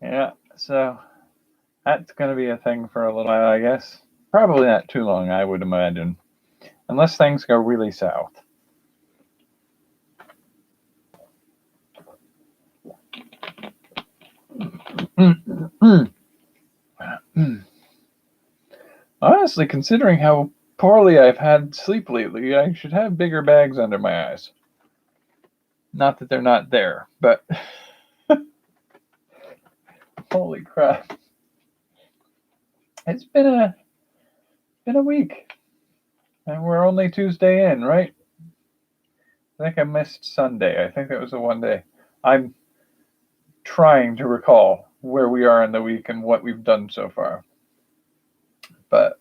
Yeah, so that's going to be a thing for a little while, I guess. Probably not too long, I would imagine. Unless things go really south. Honestly, considering how poorly I've had sleep lately, I should have bigger bags under my eyes. Not that they're not there, but holy crap. It's been a week. And we're only Tuesday in, right? I think I missed Sunday. I think that was the one day. I'm trying to recall where we are in the week and what we've done so far. But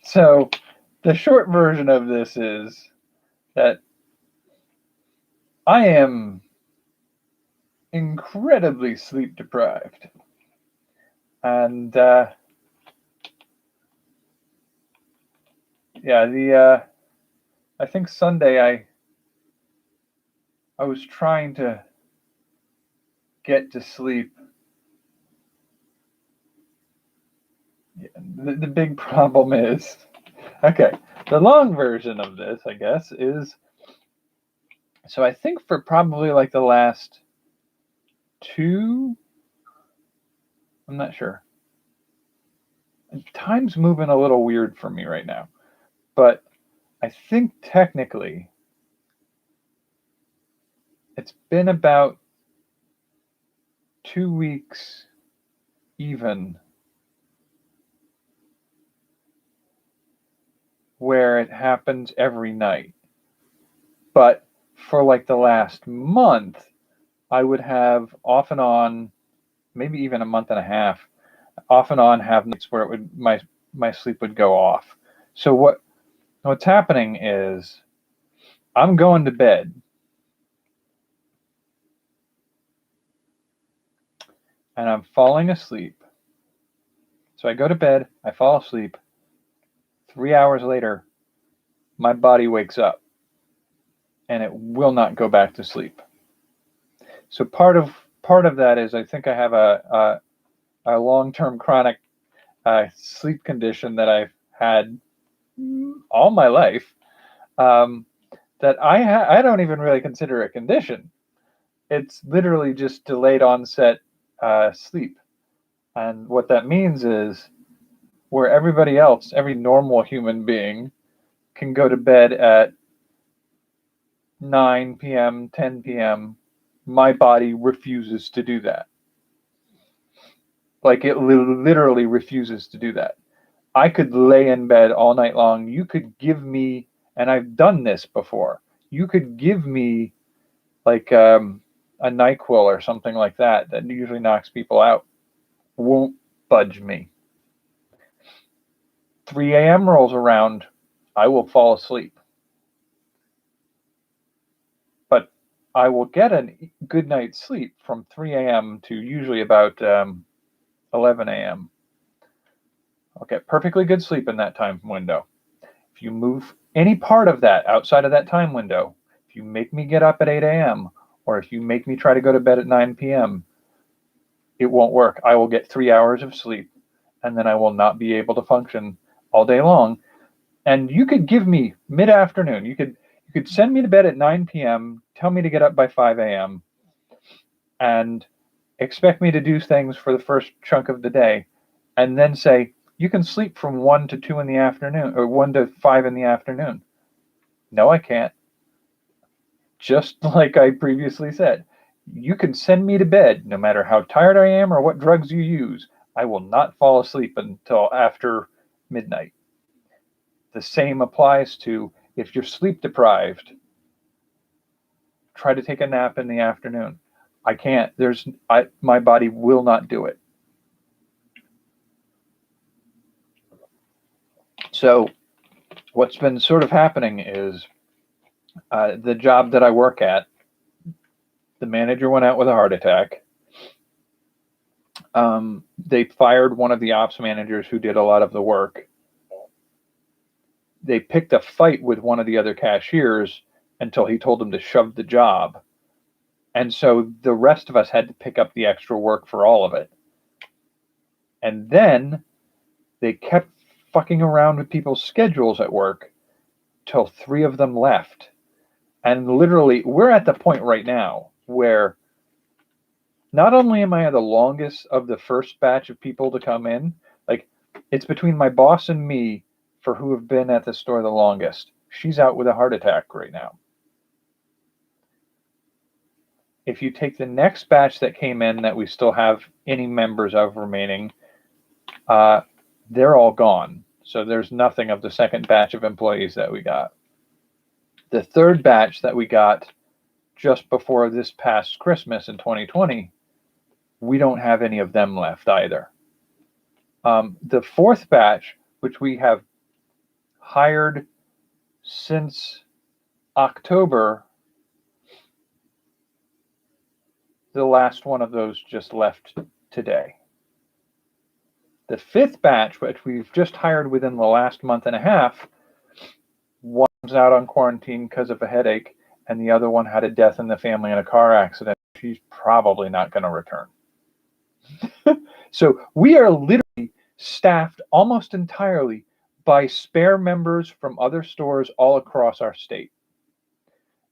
so the short version of this is that I am incredibly sleep deprived. And yeah, I think Sunday I was trying to get to sleep. The big problem is, okay, the long version of this, I guess, is, so I think for probably like the last two, I'm not sure. Time's moving a little weird for me right now, but I think technically it's been about 2 weeks even where it happens every night. But for like the last month, I would have off and on, maybe even a month and a half, off and on have nights where it would my sleep would go off. So what's happening is I'm going to bed and I'm falling asleep. So I go to bed, I fall asleep. 3 hours later, my body wakes up and it will not go back to sleep. So part of that is I think I have a long-term chronic sleep condition that I've had all my life, that I don't even really consider a condition. It's literally just delayed onset sleep. And what that means is where everybody else, every normal human being, can go to bed at 9 p.m., 10 p.m., my body refuses to do that. Like it literally refuses to do that. I could lay in bed all night long. You could give me, and I've done this before, you could give me like a NyQuil or something like that usually knocks people out. Won't budge me. 3 a.m. rolls around, I will fall asleep. But I will get a good night's sleep from 3 a.m. to usually about 11 a.m. I'll get perfectly good sleep in that time window. If you move any part of that outside of that time window, if you make me get up at 8 a.m., or if you make me try to go to bed at 9 p.m., it won't work. I will get 3 hours of sleep, and then I will not be able to function all day long. And you could give me mid-afternoon. You could send me to bed at 9 p.m., tell me to get up by 5 a.m., and expect me to do things for the first chunk of the day, and then say, you can sleep from 1 to 2 in the afternoon, or 1 to 5 in the afternoon. No, I can't. Just like I previously said, you can send me to bed no matter how tired I am or what drugs you use. I will not fall asleep until after midnight. The same applies to if you're sleep deprived, try to take a nap in the afternoon. I can't. My body will not do it. So what's been sort of happening is the job that I work at, the manager went out with a heart attack. They fired one of the ops managers who did a lot of the work. They picked a fight with one of the other cashiers until he told them to shove the job. And so the rest of us had to pick up the extra work for all of it. And then they kept fucking around with people's schedules at work till 3 of them left. And literally, we're at the point right now where not only am I the longest of the first batch of people to come in, like, it's between my boss and me for who have been at the store the longest. She's out with a heart attack right now. If you take the next batch that came in that we still have any members of remaining, they're all gone. So there's nothing of the second batch of employees that we got. The third batch that we got just before this past Christmas in 2020, we don't have any of them left either. The fourth batch, which we have hired since October, the last one of those just left today. The fifth batch, which we've just hired within the last month and a half, one's out on quarantine because of a headache, and the other one had a death in the family in a car accident. She's probably not going to return. So we are literally staffed almost entirely by spare members from other stores all across our state.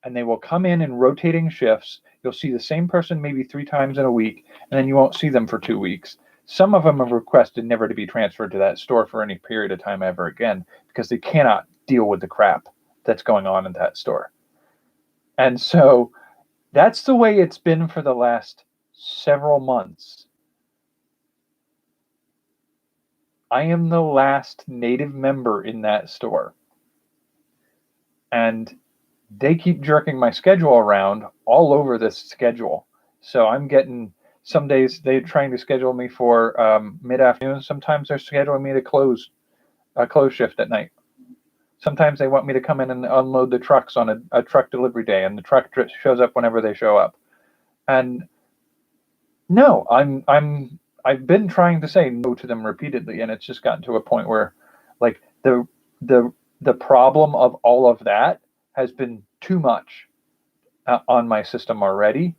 And they will come in rotating shifts. You'll see the same person maybe 3 times in a week, and then you won't see them for 2 weeks. Some of them have requested never to be transferred to that store for any period of time ever again because they cannot deal with the crap that's going on in that store. And so that's the way it's been for the last several months. I am the last native member in that store. And they keep jerking my schedule around all over this schedule. So I'm getting, some days they're trying to schedule me for mid-afternoon. Sometimes they're scheduling me to close shift at night. Sometimes they want me to come in and unload the trucks on a truck delivery day, and the truck shows up whenever they show up. And no, I've been trying to say no to them repeatedly, and it's just gotten to a point where, like, the problem of all of that has been too much on my system already.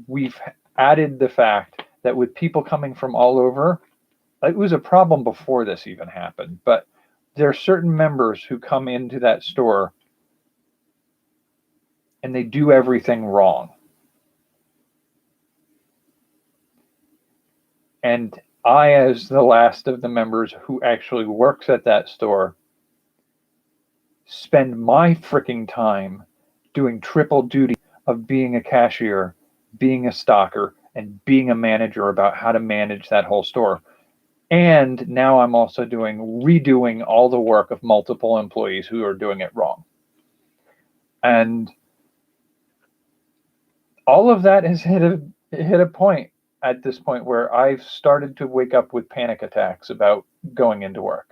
We've added the fact that with people coming from all over, it was a problem before this even happened, but there are certain members who come into that store and they do everything wrong. And I, as the last of the members who actually works at that store, spend my freaking time doing triple duty of being a cashier, being a stocker, and being a manager about how to manage that whole store. And now I'm also redoing all the work of multiple employees who are doing it wrong. And all of that has hit a point at this point where I've started to wake up with panic attacks about going into work.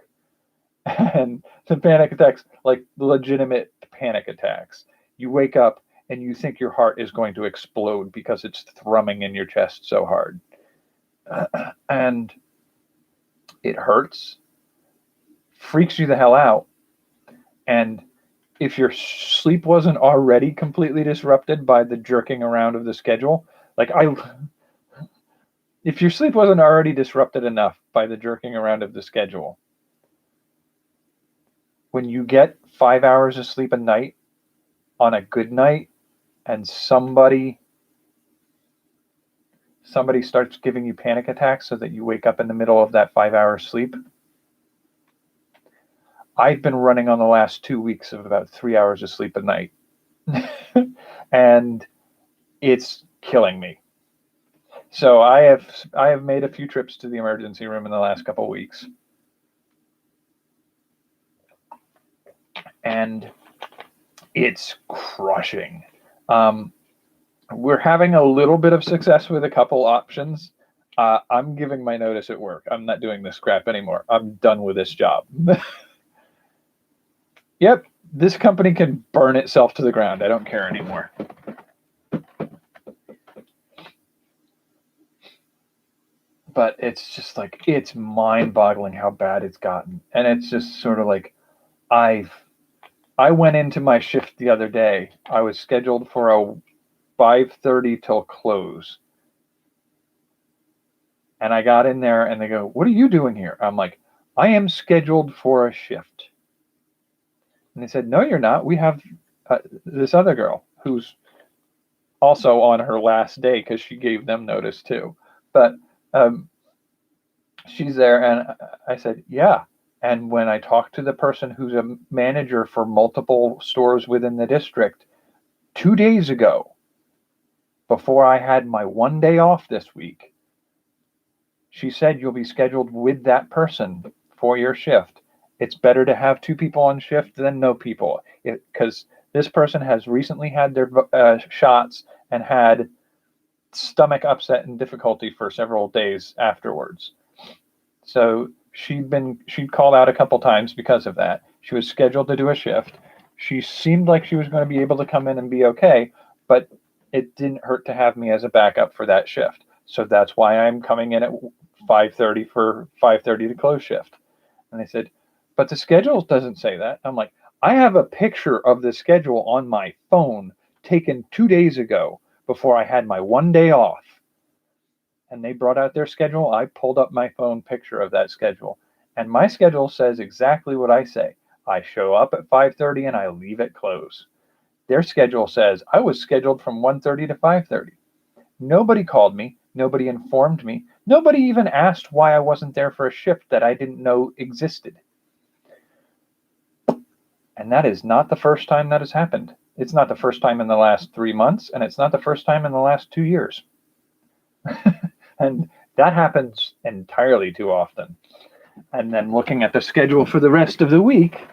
And the panic attacks, like legitimate panic attacks. You wake up and you think your heart is going to explode because it's thrumming in your chest so hard. And it hurts, freaks you the hell out. And if your sleep wasn't already completely disrupted by the jerking around of the schedule, if your sleep wasn't already disrupted enough by the jerking around of the schedule, when you get 5 hours of sleep a night on a good night and somebody starts giving you panic attacks so that you wake up in the middle of that 5 hours sleep, I've been running on the last 2 weeks of about 3 hours of sleep a night. And it's killing me. So I have made a few trips to the emergency room in the last couple of weeks. And it's crushing. We're having a little bit of success with a couple options. I'm giving my notice at work. I'm not doing this crap anymore. I'm done with this job. Yep, this company can burn itself to the ground. I don't care anymore. But it's just like, it's mind-boggling how bad it's gotten. And it's just sort of like, I've I went into my shift the other day. I was scheduled for a 5:30 till close. And I got in there and they go, "What are you doing here?" I'm like, "I am scheduled for a shift." And they said, "No, you're not. We have this other girl who's also on her last day because she gave them notice too. But um, she's there." And I said, "Yeah." And when I talked to the person who's a manager for multiple stores within the district 2 days ago, before I had my one day off this week, she said, "You'll be scheduled with that person for your shift. It's better to have two people on shift than no people, because this person has recently had their shots and had stomach upset and difficulty for several days afterwards. So she'd called out a couple times because of that. She was scheduled to do a shift. She seemed like she was going to be able to come in and be okay, but it didn't hurt to have me as a backup for that shift. So that's why I'm coming in at 5:30 for 5:30 to close shift." And they said, "But the schedule doesn't say that." I'm like, "I have a picture of the schedule on my phone taken 2 days ago before I had my one day off." And they brought out their schedule. I pulled up my phone picture of that schedule. And my schedule says exactly what I say. I show up at 5:30 and I leave at close. Their schedule says I was scheduled from 1:30 to 5:30. Nobody called me. Nobody informed me. Nobody even asked why I wasn't there for a shift that I didn't know existed. And that is not the first time that has happened. It's not the first time in the last 3 months, and it's not the first time in the last 2 years. And that happens entirely too often. And then looking at the schedule for the rest of the week,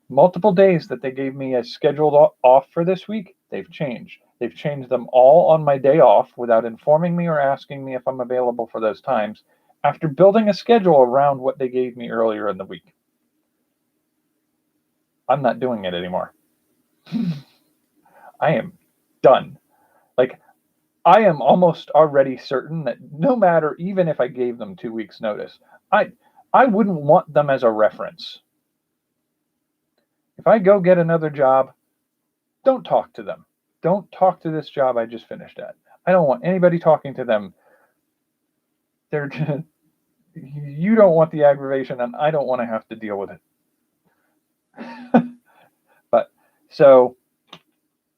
multiple days that they gave me as scheduled off for this week, they've changed. They've changed them all on my day off without informing me or asking me if I'm available for those times, after building a schedule around what they gave me earlier in the week. I'm not doing it anymore. I am done. Like, I am almost already certain that no matter, even if I gave them 2 weeks notice, I wouldn't want them as a reference. If I go get another job, don't talk to them. Don't talk to this job I just finished at. I don't want anybody talking to them. They're just, you don't want the aggravation, and I don't want to have to deal with it. But so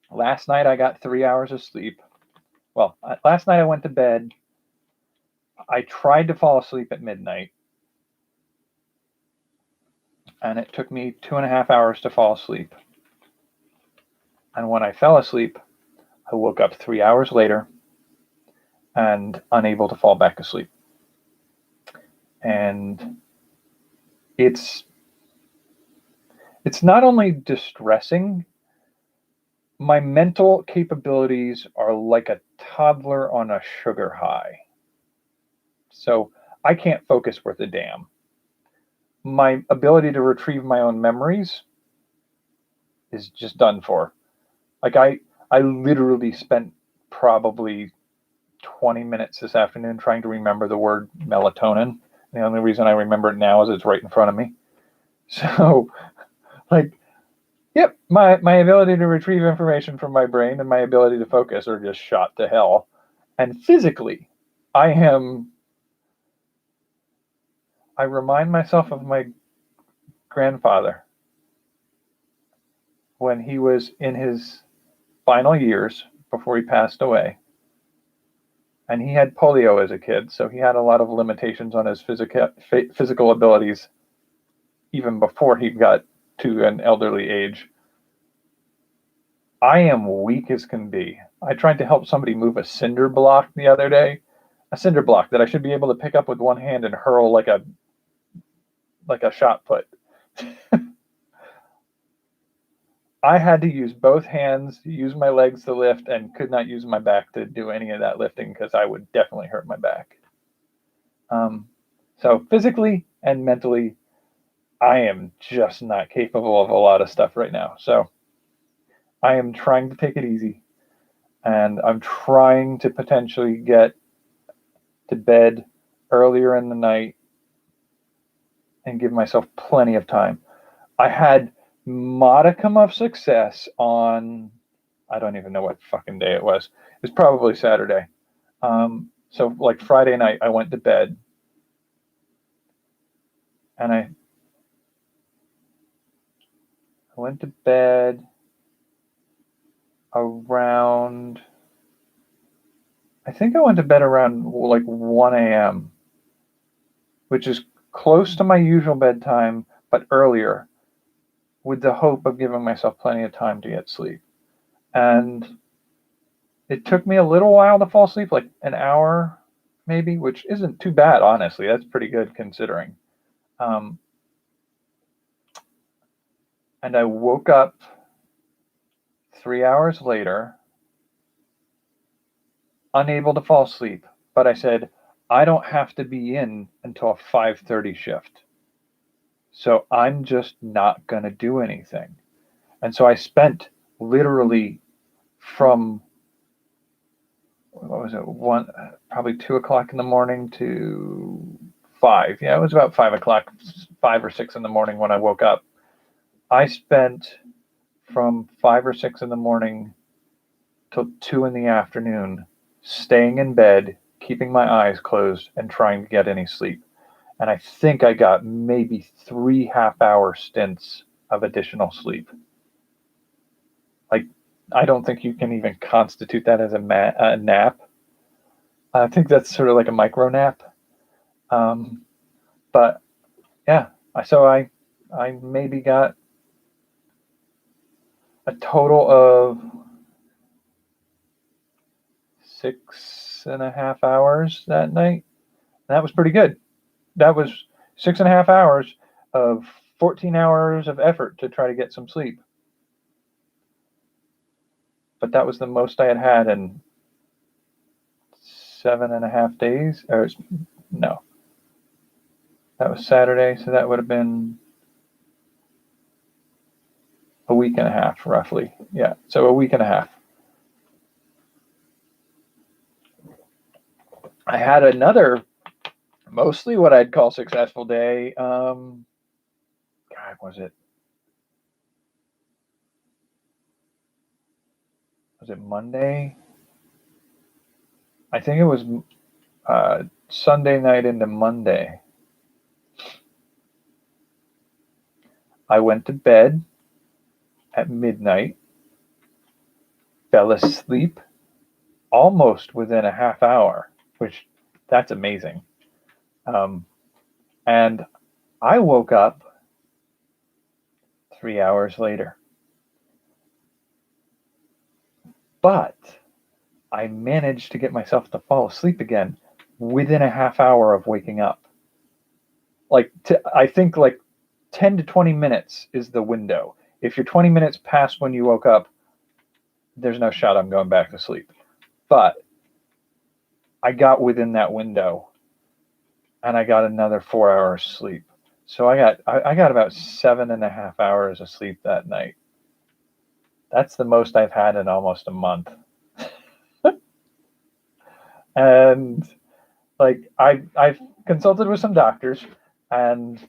last night I got 3 hours of sleep. Well, last night I went to bed. I tried to fall asleep at midnight, and it took me 2.5 hours to fall asleep. And when I fell asleep, I woke up 3 hours later and unable to fall back asleep. And it's not only distressing, my mental capabilities are like a toddler on a sugar high. So I can't focus worth a damn. My ability to retrieve my own memories is just done for. Like I literally spent probably 20 minutes this afternoon trying to remember the word melatonin. The only reason I remember it now is it's right in front of me. So, like, yep, my ability to retrieve information from my brain and my ability to focus are just shot to hell. And physically, I remind myself of my grandfather when he was in his final years before he passed away. And he had polio as a kid, so he had a lot of limitations on his physical abilities even before he got to an elderly age. I am weak as can be. I tried to help somebody move a cinder block the other day, a cinder block that I should be able to pick up with one hand and hurl like a shot put. I had to use both hands, use my legs to lift, and could not use my back to do any of that lifting because I would definitely hurt my back. So physically and mentally, I am just not capable of a lot of stuff right now. So I am trying to take it easy, and I'm trying to potentially get to bed earlier in the night and give myself plenty of time. I had modicum of success on, I don't even know what fucking day it was. It was probably Saturday. So like Friday night, I went to bed, and I went to bed around, I think I went to bed around like 1 a.m., which is close to my usual bedtime, but earlier, with the hope of giving myself plenty of time to get sleep. And it took me a little while to fall asleep, like an hour maybe, which isn't too bad, honestly. That's pretty good considering. And I woke up 3 hours later, unable to fall asleep. But I said, I don't have to be in until a 5:30 shift. So I'm just not going to do anything. And so I spent literally from, what was it, probably 2 o'clock in the morning to 5. Yeah, it was about 5 o'clock, 5 or 6 in the morning when I woke up. I spent from 5 or 6 in the morning till 2 in the afternoon staying in bed, keeping my eyes closed, and trying to get any sleep. And I think I got maybe 3 half-hour stints of additional sleep. Like, I don't think you can even constitute that as a nap. I think that's sort of like a micro nap. But yeah, so I maybe got a total of 6.5 hours that night. That was pretty good. That was 6.5 hours of 14 hours of effort to try to get some sleep. But that was the most I had had in 7.5 days. Or no, that was Saturday, so that would have been a week and a half, roughly. Yeah, so a week and a half. I had another, mostly what I'd call successful day. God, was it Monday? I think it was Sunday night into Monday. I went to bed at midnight, fell asleep almost within a half hour, which that's amazing. And I woke up 3 hours later. But I managed to get myself to fall asleep again within a half hour of waking up. Like, I think like 10 to 20 minutes is the window. If you're 20 minutes past when you woke up, there's no shot I'm going back to sleep. But I got within that window, and I got another 4 hours sleep. So I got about 7.5 hours of sleep that night. That's the most I've had in almost a month. And like I've consulted with some doctors, and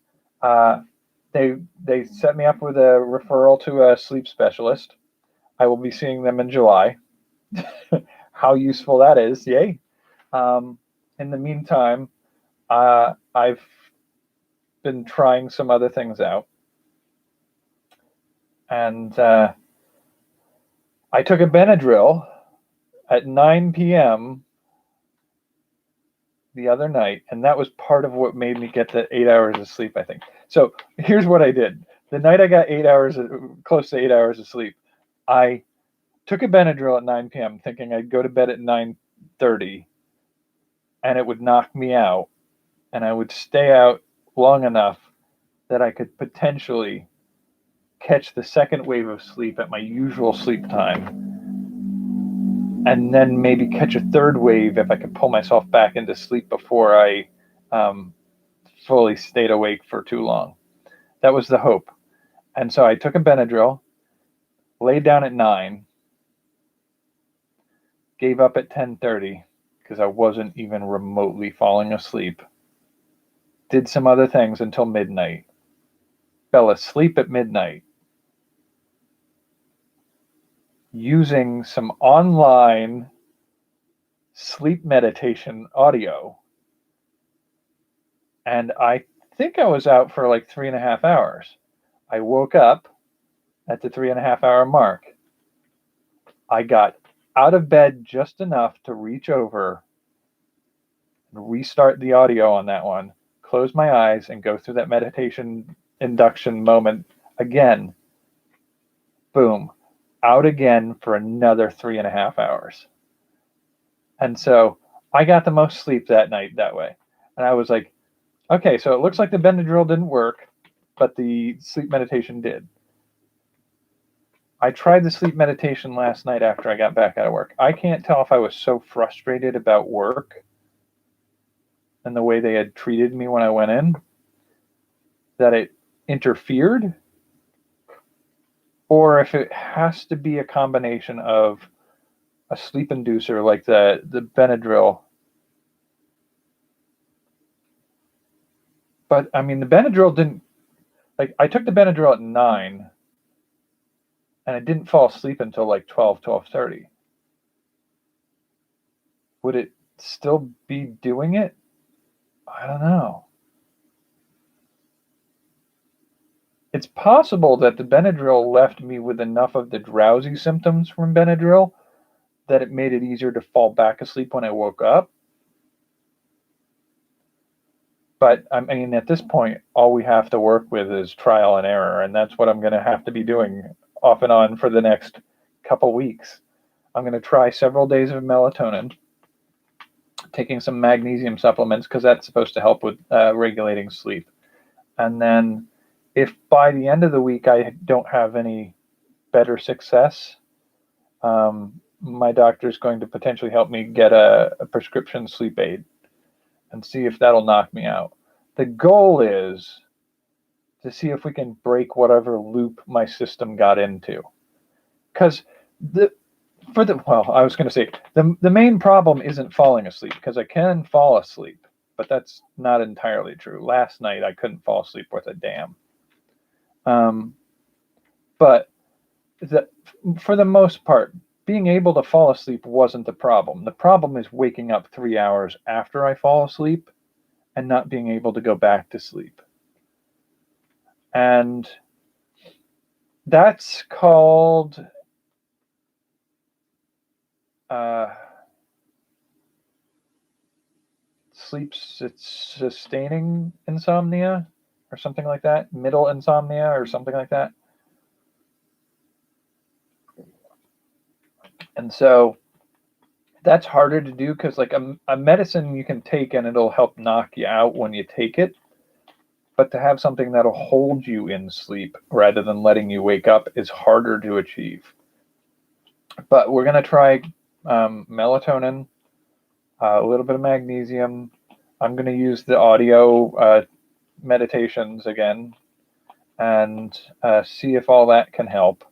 they set me up with a referral to a sleep specialist. I will be seeing them in July. How useful that is, yay! In the meantime, I've been trying some other things out, and I took a Benadryl at 9 p.m. the other night, and that was part of what made me get the 8 hours of sleep, I think. So here's what I did. The night I got close to 8 hours of sleep, I took a Benadryl at 9 p.m. thinking I'd go to bed at 9:30 and it would knock me out, and I would stay out long enough that I could potentially catch the second wave of sleep at my usual sleep time, and then maybe catch a third wave if I could pull myself back into sleep before I fully stayed awake for too long. That was the hope. And so I took a Benadryl, laid down at 9, gave up at 10:30 because I wasn't even remotely falling asleep, did some other things until midnight, fell asleep at midnight using some online sleep meditation audio. And I think I was out for like 3.5 hours. I woke up at the 3.5 hour mark. I got out of bed just enough to reach over and restart the audio on that one, close my eyes, and go through that meditation induction moment again. Boom. Out again for another 3.5 hours. And so I got the most sleep that night that way. And I was like, okay, so it looks like the Benadryl didn't work, but the sleep meditation did. I tried the sleep meditation last night after I got back out of work. I can't tell if I was so frustrated about work and the way they had treated me when I went in that it interfered, or if it has to be a combination of a sleep inducer like the Benadryl. But I mean, the Benadryl didn't, like, I took the Benadryl at 9 and I didn't fall asleep until like 12:30. Would it still be doing it? I don't know. It's possible that the Benadryl left me with enough of the drowsy symptoms from Benadryl that it made it easier to fall back asleep when I woke up. But I mean, at this point, all we have to work with is trial and error, and that's what I'm going to have to be doing off and on for the next couple weeks. I'm going to try several days of melatonin, taking some magnesium supplements because that's supposed to help with regulating sleep. And then if by the end of the week I don't have any better success, my doctor's going to potentially help me get a prescription sleep aid and see if that'll knock me out. The goal is to see if we can break whatever loop my system got into. Because the main problem isn't falling asleep, because I can fall asleep, but that's not entirely true. Last night I couldn't fall asleep worth a damn. But for the most part, being able to fall asleep wasn't the problem. The problem is waking up 3 hours after I fall asleep and not being able to go back to sleep. And that's called sleep sustaining insomnia or something like that, middle insomnia or something like that. And so that's harder to do because like a medicine you can take and it'll help knock you out when you take it. But to have something that'll hold you in sleep rather than letting you wake up is harder to achieve. But we're going to try melatonin, a little bit of magnesium. I'm going to use the audio meditations again and see if all that can help.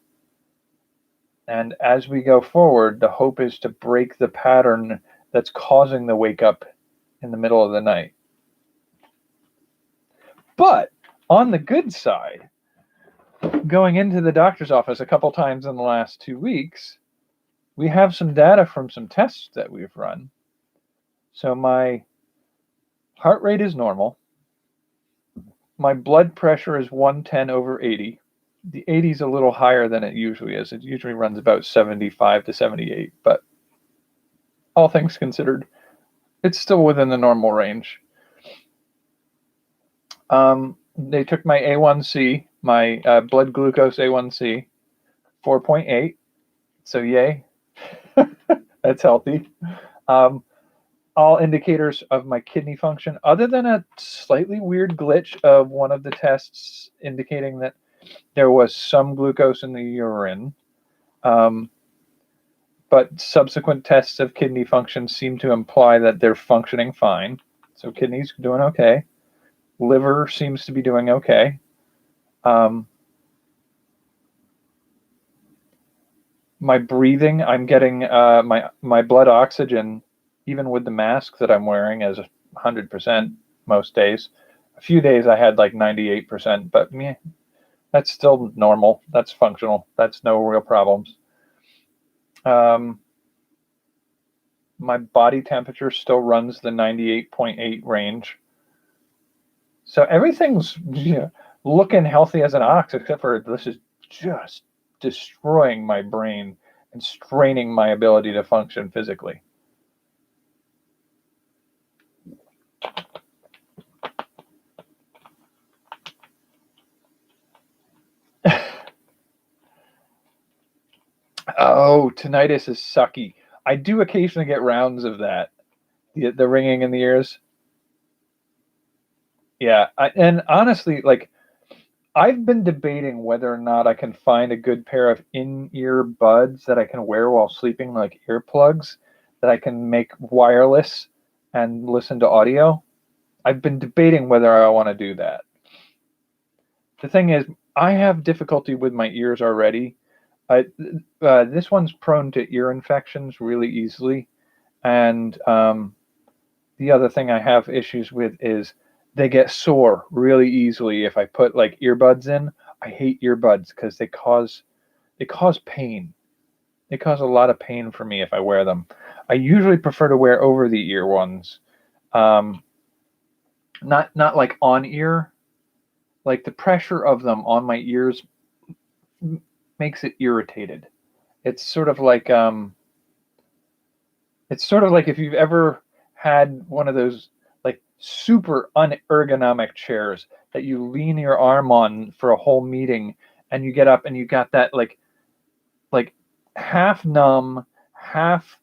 And as we go forward, the hope is to break the pattern that's causing the wake up in the middle of the night. But on the good side, going into the doctor's office a couple times in the last 2 weeks, we have some data from some tests that we've run. So my heart rate is normal. My blood pressure is 110/80. The 80 is a little higher than it usually is. It usually runs about 75 to 78, but all things considered, it's still within the normal range. They took my A1C, my blood glucose A1C, 4.8. So yay, that's healthy. All indicators of my kidney function, other than a slightly weird glitch of one of the tests indicating that there was some glucose in the urine. But subsequent tests of kidney function seem to imply that they're functioning fine. So kidneys doing okay. Liver seems to be doing okay. My breathing, I'm getting my blood oxygen, even with the mask that I'm wearing, as 100% most days. A few days I had like 98%, but That's still normal. That's functional. That's no real problems. My body temperature still runs the 98.8 range. So everything's looking healthy as an ox, except for this is just destroying my brain and straining my ability to function physically. Oh, tinnitus is sucky. I do occasionally get rounds of that. The ringing in the ears. Yeah, and honestly, like I've been debating whether or not I can find a good pair of in-ear buds that I can wear while sleeping, like earplugs that I can make wireless and listen to audio. I've been debating whether I want to do that. The thing is, I have difficulty with my ears already. This one's prone to ear infections really easily, and the other thing I have issues with is they get sore really easily if I put like earbuds in. I hate earbuds because they cause pain. They cause a lot of pain for me if I wear them. I usually prefer to wear over the ear ones. Um, not like on ear. Like the pressure of them on my ears makes it irritated. It's sort of like if you've ever had one of those like super unergonomic chairs that you lean your arm on for a whole meeting and you get up and you got that like half numb, half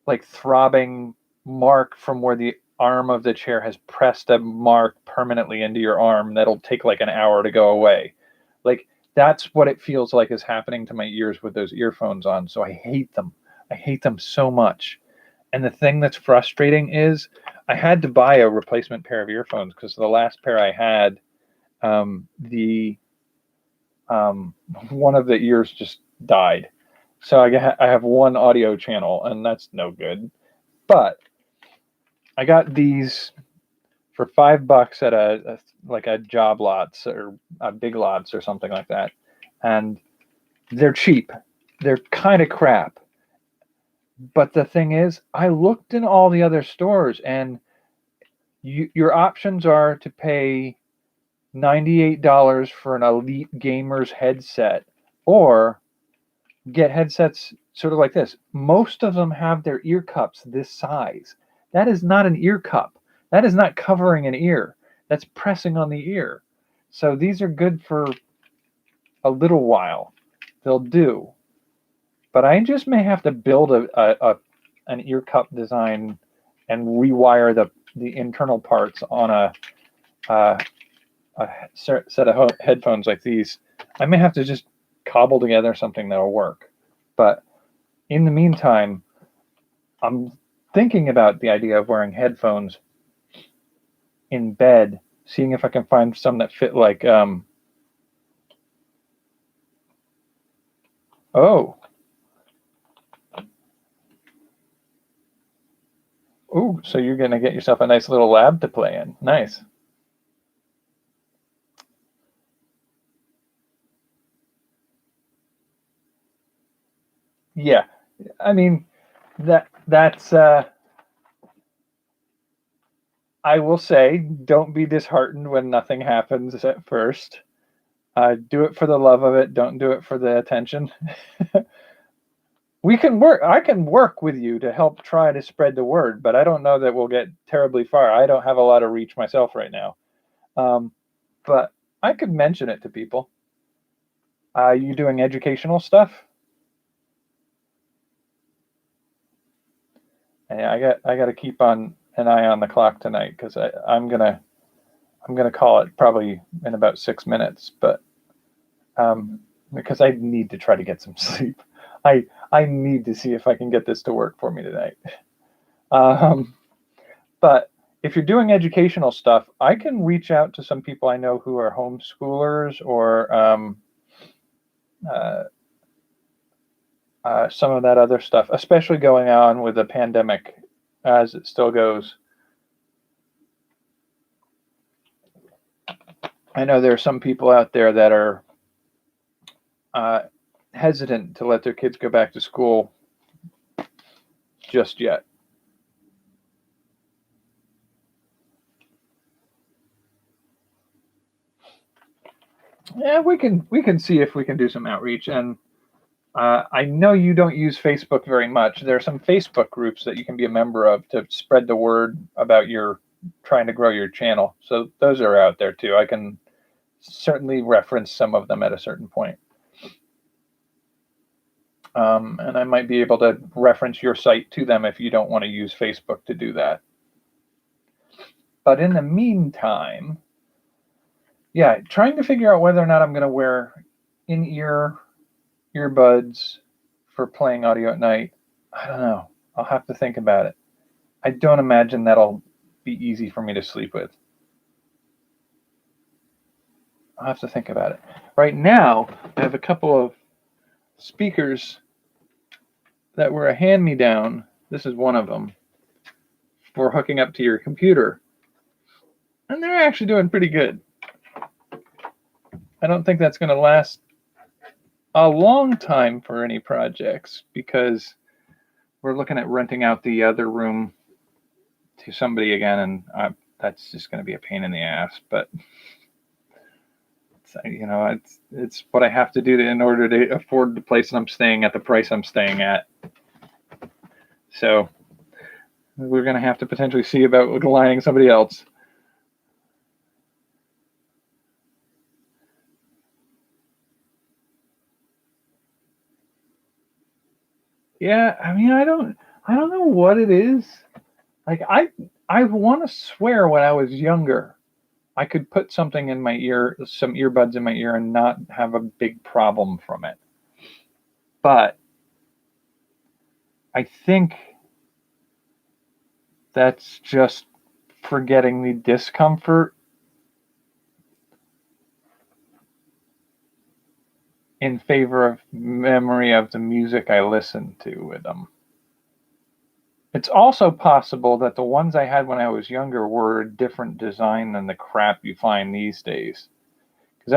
like throbbing mark from where the arm of the chair has pressed a mark permanently into your arm that'll take like an hour to go away. Like that's what it feels like is happening to my ears with those earphones on. So I hate them. I hate them so much. And the thing that's frustrating is I had to buy a replacement pair of earphones because the last pair I had, the one of the ears just died. So I have one audio channel, and that's no good. But I got these for $5 at a Job Lots or a Big Lots or something like that, and they're cheap. They're kind of crap. But the thing is, I looked in all the other stores, and your options are to pay $98 for an Elite Gamers headset, or get headsets sort of like this. Most of them have their ear cups this size. That is not an ear cup. That is not covering an ear. That's pressing on the ear. So these are good for a little while. They'll do. But I just may have to build an ear cup design and rewire the internal parts on a set of headphones like these. I may have to just cobble together something that'll work. But in the meantime, I'm thinking about the idea of wearing headphones in bed, seeing if I can find some that fit like oh so you're gonna get yourself a nice little lab to play in. Nice. Yeah, I mean that's I will say, don't be disheartened when nothing happens at first. Do it for the love of it. Don't do it for the attention. We can work. I can work with you to help try to spread the word, but I don't know that we'll get terribly far. I don't have a lot of reach myself right now, um, but I could mention it to people. You doing educational stuff? And I got to keep on an eye on the clock tonight because I'm gonna call it probably in about 6 minutes, but because I need to try to get some sleep. I need to see if I can get this to work for me tonight. Um, but if you're doing educational stuff, I can reach out to some people I know who are homeschoolers or uh, some of that other stuff, especially going on with the pandemic as it still goes. I know there are some people out there that are hesitant to let their kids go back to school just yet. Yeah, we can see if we can do some outreach. And I know you don't use Facebook very much. There are some Facebook groups that you can be a member of to spread the word about your trying to grow your channel. So those are out there too. I can certainly reference some of them at a certain point. And I might be able to reference your site to them if you don't want to use Facebook to do that. But in the meantime, yeah, trying to figure out whether or not I'm going to wear in-ear earbuds for playing audio at night. I don't know. I'll have to think about it. I don't imagine that'll be easy for me to sleep with. I'll have to think about it. Right now, I have a couple of speakers that were a hand-me-down. This is one of them for hooking up to your computer. And they're actually doing pretty good. I don't think that's going to last a long time for any projects because we're looking at renting out the other room to somebody again, and that's just going to be a pain in the ass. But it's what I have to do in order to afford the place I'm staying at the price I'm staying at. So we're going to have to potentially see about aligning somebody else. Yeah, I mean, I don't know what it is. Like I want to swear when I was younger, I could put something in my ear, some earbuds in my ear, and not have a big problem from it. But I think that's just forgetting the discomfort in favor of memory of the music I listened to with them. It's also possible that the ones I had when I was younger were a different design than the crap you find these days. Because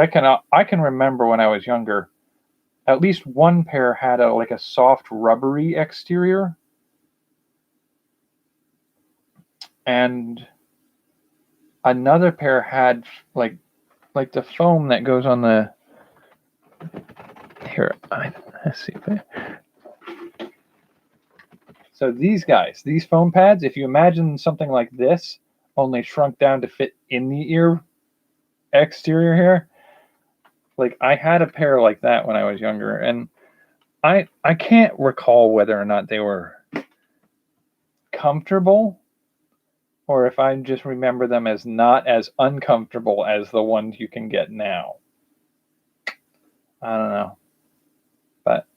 I can remember when I was younger, at least one pair had a soft rubbery exterior, and another pair had like the foam that goes on the here. Let's see. So these foam pads, if you imagine something like this, only shrunk down to fit in the ear exterior here, like I had a pair like that when I was younger, and I can't recall whether or not they were comfortable or if I just remember them as not as uncomfortable as the ones you can get now. I don't know. But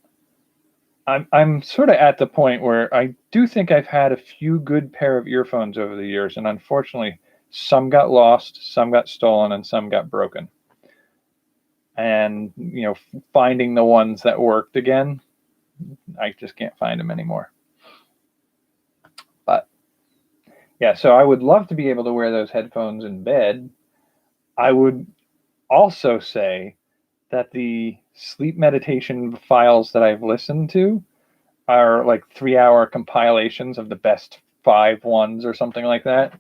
I'm sort of at the point where I do think I've had a few good pair of earphones over the years, and unfortunately, some got lost, some got stolen, and some got broken. And finding the ones that worked again, I just can't find them anymore. But yeah, so I would love to be able to wear those headphones in bed. I would also say that the sleep meditation files that I've listened to are like 3-hour compilations of the best 5 ones or something like that.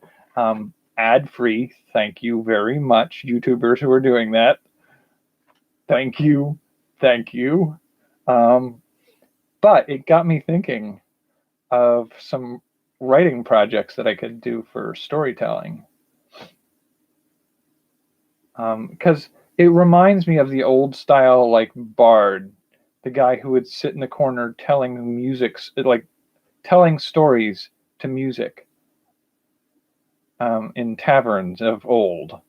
Ad free. Thank you very much, YouTubers who are doing that. Thank you. But it got me thinking of some writing projects that I could do for storytelling. Because it reminds me of the old style, like Bard, the guy who would sit in the corner telling stories to music in taverns of old.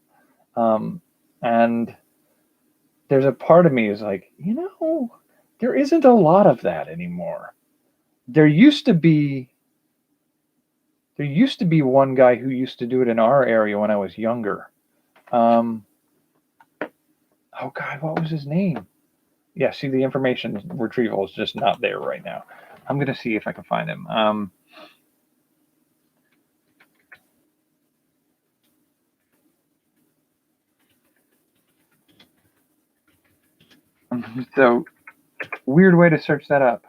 And there's a part of me is like, there isn't a lot of that anymore. There used to be one guy who used to do it in our area when I was younger. Oh God, what was his name? Yeah, see, the information retrieval is just not there right now. I'm going to see if I can find him. So, weird way to search that up.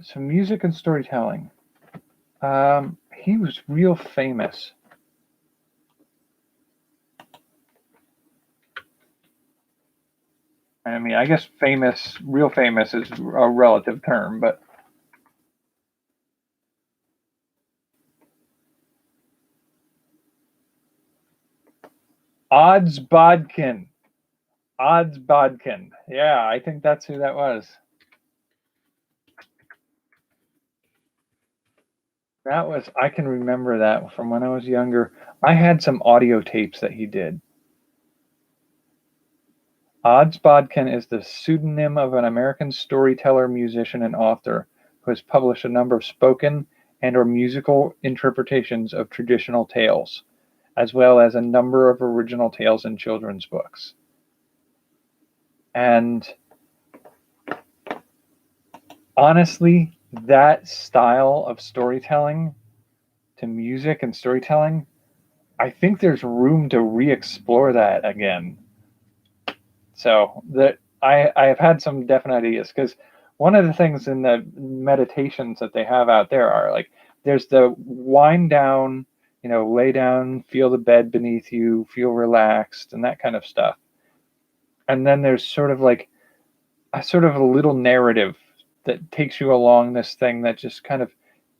So music and storytelling. He was real famous. I mean, I guess famous, real famous is a relative term, but Odds Bodkin. Odds Bodkin. Yeah, I think that's who that was. I can remember that from when I was younger. I had some audio tapes that he did. Odds Bodkin is the pseudonym of an American storyteller, musician, and author who has published a number of spoken and or musical interpretations of traditional tales, as well as a number of original tales and children's books. And honestly, that style of storytelling to music and storytelling, I think there's room to re-explore that again. So that I have had some definite ideas, because one of the things in the meditations that they have out there are like, there's the wind down, lay down, feel the bed beneath you, feel relaxed, and that kind of stuff. And then there's sort of like a little narrative that takes you along this thing that just kind of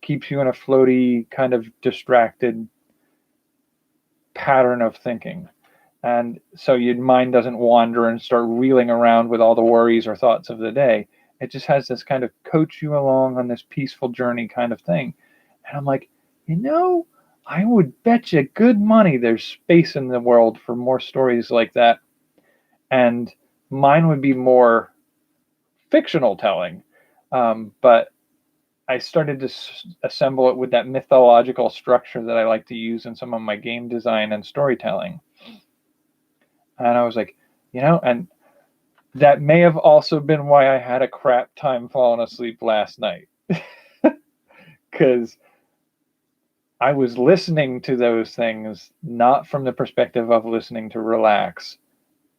keeps you in a floaty, kind of distracted pattern of thinking. And so your mind doesn't wander and start reeling around with all the worries or thoughts of the day. It just has this kind of coach you along on this peaceful journey kind of thing. And I'm like, I would bet you good money there's space in the world for more stories like that. And mine would be more fictional telling. But I started to assemble it with that mythological structure that I like to use in some of my game design and storytelling. And I was like, and that may have also been why I had a crap time falling asleep last night. Because I was listening to those things not from the perspective of listening to relax,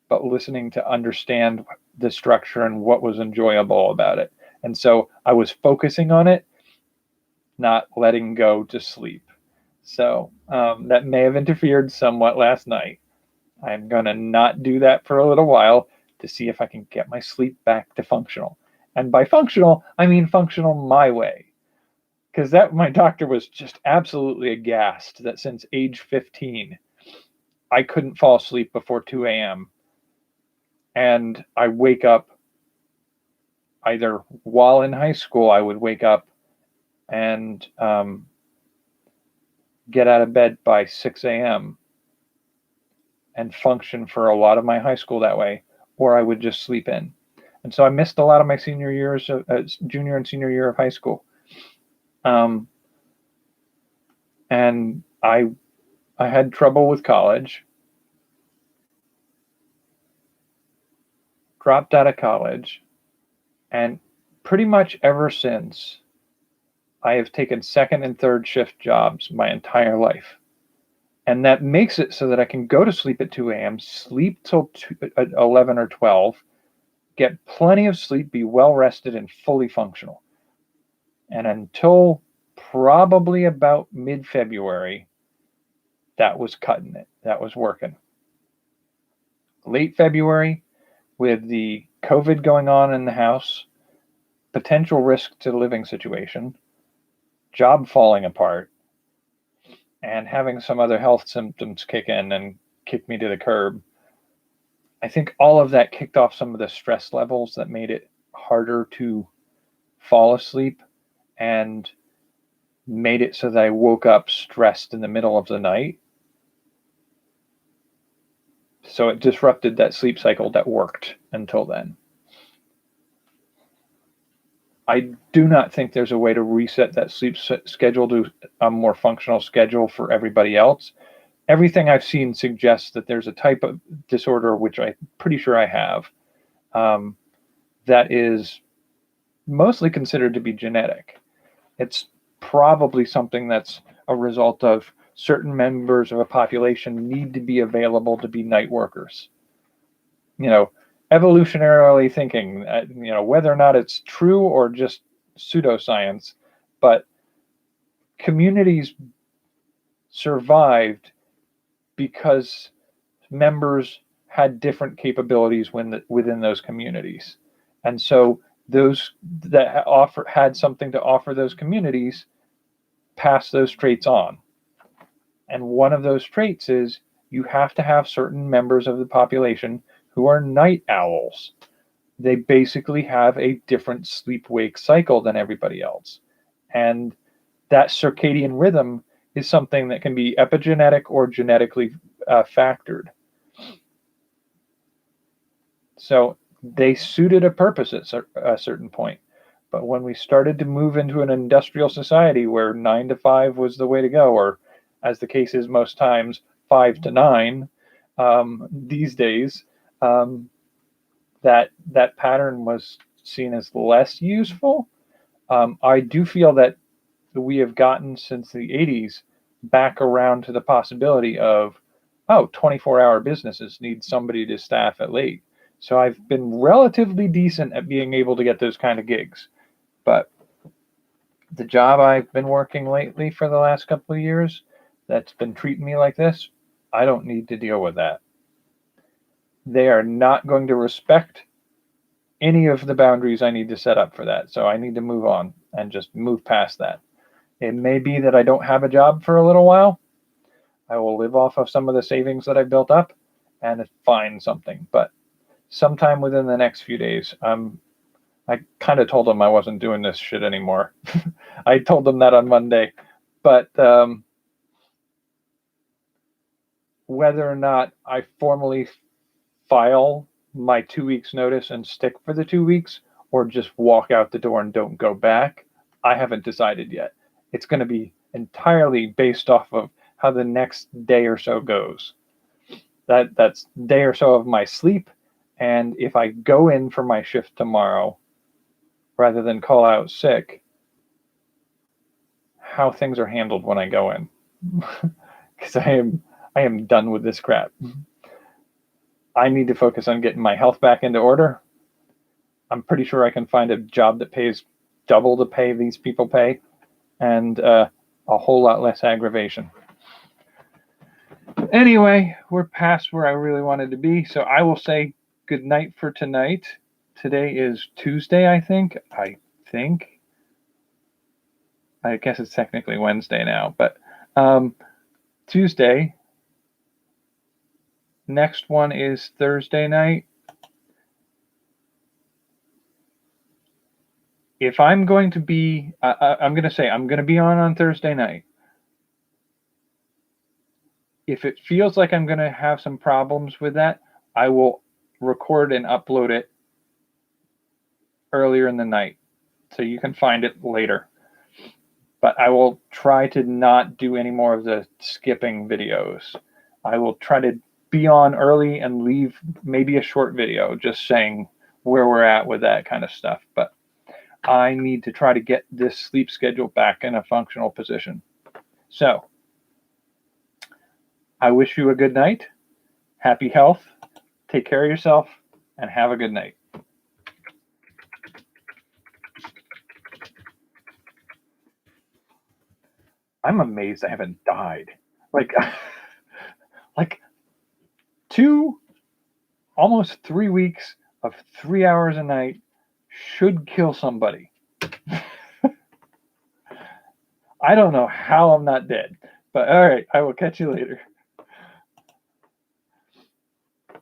but listening to understand the structure and what was enjoyable about it. And so I was focusing on it, not letting go to sleep. So that may have interfered somewhat last night. I'm going to not do that for a little while to see if I can get my sleep back to functional. And by functional, I mean functional my way. Because my doctor was just absolutely aghast that since age 15, I couldn't fall asleep before 2 a.m. And I wake up either while in high school, I would wake up and get out of bed by 6 a.m. and function for a lot of my high school that way, or I would just sleep in. And so I missed a lot of my senior years, junior and senior year of high school. And I had trouble with college, dropped out of college, and pretty much ever since, I have taken second and third shift jobs my entire life. And that makes it so that I can go to sleep at 2 a.m., sleep till 11 or 12, get plenty of sleep, be well rested, and fully functional. And until probably about mid-February, that was cutting it. That was working. Late February, with the COVID going on in the house, potential risk to the living situation, job falling apart, and having some other health symptoms kick in and kick me to the curb, I think all of that kicked off some of the stress levels that made it harder to fall asleep and made it so that I woke up stressed in the middle of the night. So it disrupted that sleep cycle that worked until then. I do not think there's a way to reset that sleep schedule to a more functional schedule for everybody else. Everything I've seen suggests that there's a type of disorder, which I'm pretty sure I have, that is mostly considered to be genetic. It's probably something that's a result of certain members of a population need to be available to be night workers. Evolutionarily thinking, whether or not it's true or just pseudoscience, but communities survived because members had different capabilities within those communities. And so those that had something to offer those communities pass those traits on. And one of those traits is you have to have certain members of the population who are night owls. They basically have a different sleep-wake cycle than everybody else. And that circadian rhythm is something that can be epigenetic or genetically factored. So they suited a purpose at a certain point. But when we started to move into an industrial society where 9 to 5 was the way to go, or as the case is most times, 5 to 9 these days, that pattern was seen as less useful. I do feel that we have gotten since the 80s back around to the possibility of, 24-hour businesses need somebody to staff at late. So I've been relatively decent at being able to get those kind of gigs. But the job I've been working lately for the last couple of years that's been treating me like this, I don't need to deal with that. They are not going to respect any of the boundaries I need to set up for that. So I need to move on and just move past that. It may be that I don't have a job for a little while. I will live off of some of the savings that I've built up and find something. But sometime within the next few days, I kind of told them I wasn't doing this shit anymore. I told them that on Monday. But whether or not I formally file my 2 weeks notice and stick for the 2 weeks, or just walk out the door and don't go back, I haven't decided yet. It's going to be entirely based off of how the next day or so goes. That's day or so of my sleep, and if I go in for my shift tomorrow rather than call out sick, how things are handled when I go in. Because I am done with this crap. I need to focus on getting my health back into order. I'm pretty sure I can find a job that pays double the pay these people pay, and a whole lot less aggravation. Anyway, we're past where I really wanted to be, so I will say good night for tonight. Today is Tuesday, I think. I guess it's technically Wednesday now, but Tuesday. Next one is Thursday night. If I'm going to be, I'm going to be on Thursday night. If it feels like I'm going to have some problems with that, I will record and upload it earlier in the night, so you can find it later. But I will try to not do any more of the skipping videos. I will try to be on early and leave maybe a short video just saying where we're at with that kind of stuff. But I need to try to get this sleep schedule back in a functional position. So I wish you a good night, happy health, take care of yourself, and have a good night. I'm amazed I haven't died. Like almost 3 weeks of 3 hours a night should kill somebody. I don't know how I'm not dead, but all right, I will catch you later.